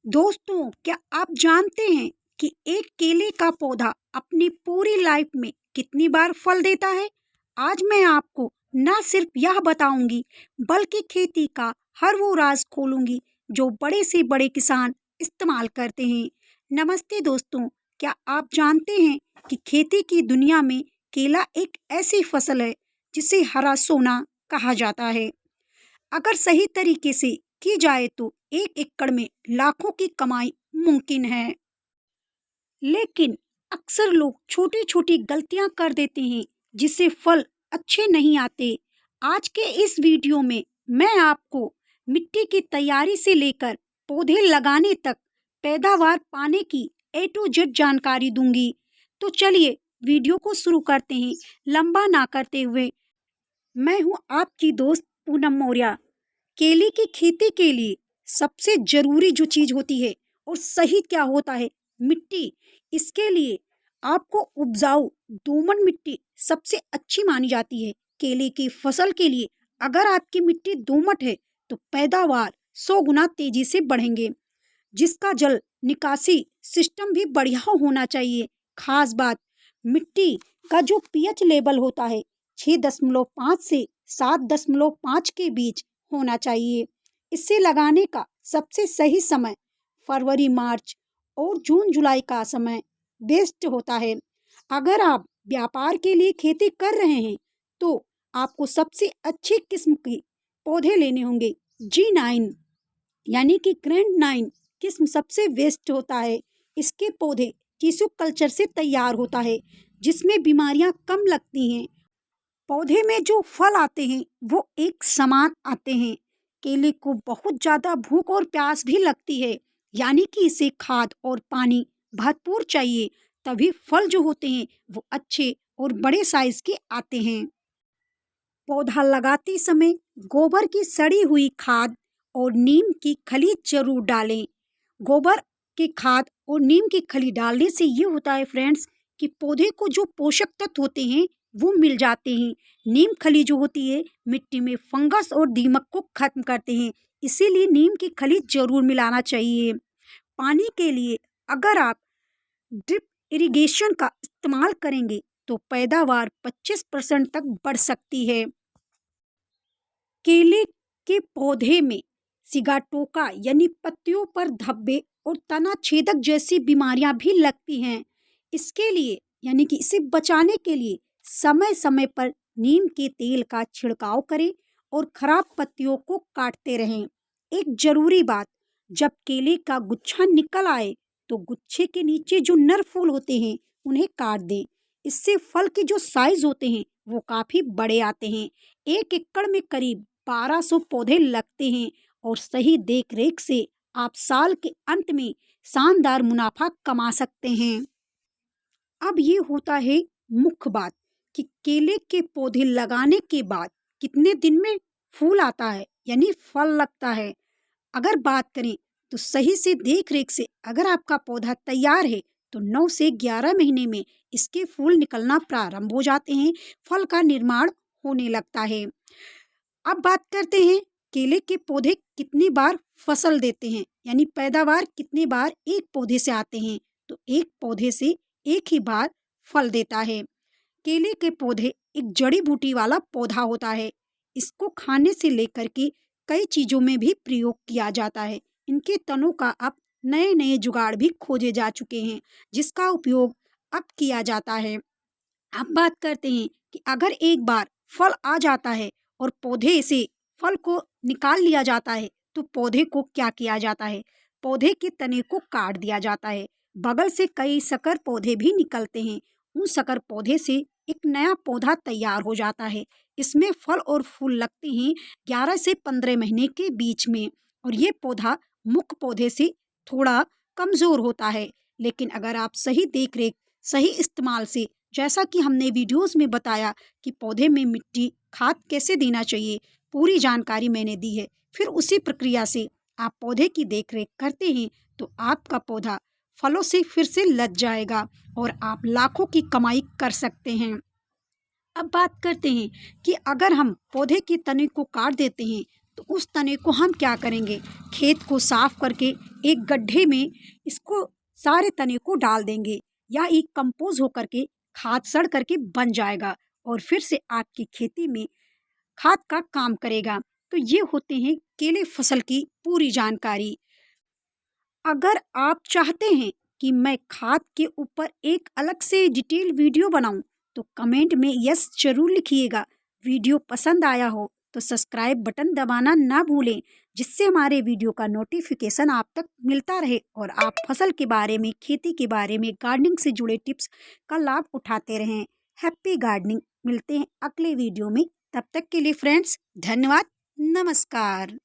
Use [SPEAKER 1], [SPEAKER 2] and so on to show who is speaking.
[SPEAKER 1] दोस्तों, क्या आप जानते हैं कि एक केले का पौधा अपनी पूरी लाइफ में कितनी बार फल देता है? आज मैं आपको न सिर्फ यह बताऊंगी, बल्कि खेती का हर वो राज खोलूंगी जो बड़े से बड़े किसान इस्तेमाल करते हैं। नमस्ते दोस्तों, क्या आप जानते हैं कि खेती की दुनिया में केला एक ऐसी फसल है जिसे हरा सोना कहा जाता है। अगर सही तरीके से की जाए तो एक एकड़ में लाखों की कमाई मुमकिन है। लेकिन अक्सर लोग छोटी छोटी गलतियां कर देते हैं जिससे फल अच्छे नहीं आते। आज के इस वीडियो में मैं आपको मिट्टी की तैयारी से लेकर पौधे लगाने तक पैदावार पाने की A to Z जानकारी दूंगी। तो चलिए वीडियो को शुरू करते हैं। लंबा ना करते हुए, मैं हूँ आपकी दोस्त पूनम मौर्य। केले की खेती के लिए सबसे जरूरी जो चीज होती है और सही क्या होता है, मिट्टी। इसके लिए आपको उपजाऊ दोमट मिट्टी सबसे अच्छी मानी जाती है केले की फसल के लिए। अगर आपकी मिट्टी दोमट है तो पैदावार 100 गुना तेजी से बढ़ेंगे। जिसका जल निकासी सिस्टम भी बढ़िया होना चाहिए। खास बात, मिट्टी का जो पीएच लेवल होता है 6.5 से 7.5 के बीच होना चाहिए। इसे लगाने का सबसे सही समय फरवरी मार्च और जून जुलाई का समय बेस्ट होता है। अगर आप व्यापार के लिए खेती कर रहे हैं तो आपको सबसे अच्छी किस्म के पौधे लेने होंगे। G9 यानी कि ग्रैंड 9 किस्म सबसे बेस्ट होता है। इसके पौधे टिश्यू कल्चर से तैयार होता है जिसमें बीमारियां कम लगती हैं। पौधे में जो फल आते हैं वो एक समान आते हैं। केले को बहुत ज्यादा भूख और प्यास भी लगती है, यानी कि इसे खाद और पानी भरपूर चाहिए, तभी फल जो होते हैं वो अच्छे और बड़े साइज के आते हैं। पौधा लगाते समय गोबर की सड़ी हुई खाद और नीम की खली जरूर डालें। गोबर की खाद और नीम की खली डालने से ये होता है फ्रेंड्स कि पौधे को जो पोषक तत्व होते हैं वो मिल जाते हैं। नीम खली जो होती है मिट्टी में फंगस और दीमक को खत्म करते हैं, इसीलिए नीम की खली जरूर मिलाना चाहिए। पानी के लिए अगर आप ड्रिप इरिगेशन का इस्तेमाल करेंगे तो पैदावार 25% तक बढ़ सकती है। केले के पौधे में सिगाटोका यानी पत्तियों पर धब्बे और तना छेदक जैसी बीमारियां भी लगती हैं। इसके लिए यानी कि इसे बचाने के लिए समय समय पर नीम के तेल का छिड़काव करें और खराब पत्तियों को काटते रहें। एक जरूरी बात, जब केले का गुच्छा निकल आए तो गुच्छे के नीचे जो नर फूल होते हैं उन्हें काट दें। इससे फल के जो साइज होते हैं वो काफी बड़े आते हैं। एक एकड़ में करीब 1200 पौधे लगते हैं और सही देखरेख से आप साल के अंत में शानदार मुनाफा कमा सकते हैं। अब ये होता है मुख्य बात कि केले के पौधे लगाने के बाद कितने दिन में फूल आता है यानी फल लगता है। अगर बात करें तो सही से देख रेख से अगर आपका पौधा तैयार है तो 9 से 11 महीने में इसके फूल निकलना प्रारंभ हो जाते हैं, फल का निर्माण होने लगता है। अब बात करते हैं केले के पौधे कितनी बार फसल देते हैं, यानी पैदावार कितनी बार एक पौधे से आते हैं। तो एक पौधे से एक ही बार फल देता है। केले के पौधे एक जड़ी बूटी वाला पौधा होता है। इसको खाने से लेकर के कई चीजों में भी प्रयोग किया जाता है। इनके तनों का अब नए नए जुगाड़ भी खोजे जा चुके हैं जिसका उपयोग अब किया जाता है। अब बात करते हैं कि अगर एक बार फल आ जाता है और पौधे से फल को निकाल लिया जाता है तो पौधे को क्या किया जाता है, पौधे के तने को काट दिया जाता है। बगल से कई संकर पौधे भी निकलते हैं। उन संकर पौधे से एक नया पौधा तैयार हो जाता है। इसमें फल और फूल लगते हैं 11 से 15 महीने के बीच में और ये पौधा मुख्य पौधे से थोड़ा कमजोर होता है। लेकिन अगर आप सही देखरेख सही इस्तेमाल से, जैसा कि हमने वीडियोस में बताया कि पौधे में मिट्टी खाद कैसे देना चाहिए, पूरी जानकारी मैंने दी है, फिर उसी प्रक्रिया से आप पौधे की देखरेख करते हैं तो आपका पौधा फलों से फिर से लद जाएगा और आप लाखों की कमाई कर सकते हैं। अब बात करते हैं कि अगर हम पौधे के तने को काट देते हैं तो उस तने को हम क्या करेंगे, खेत को साफ करके एक गड्ढे में इसको सारे तने को डाल देंगे, या एक कंपोज होकर के खाद सड़ करके बन जाएगा और फिर से आपकी खेती में खाद का काम करेगा। तो ये होते हैं केले फसल की पूरी जानकारी। अगर आप चाहते हैं कि मैं खाद के ऊपर एक अलग से डिटेल वीडियो बनाऊं, तो कमेंट में यस जरूर लिखिएगा। वीडियो पसंद आया हो तो सब्सक्राइब बटन दबाना ना भूलें, जिससे हमारे वीडियो का नोटिफिकेशन आप तक मिलता रहे और आप फसल के बारे में, खेती के बारे में, गार्डनिंग से जुड़े टिप्स का लाभ उठाते रहें। Happy gardening. मिलते हैं अगले वीडियो में। तब तक के लिए फ्रेंड्स, धन्यवाद, नमस्कार।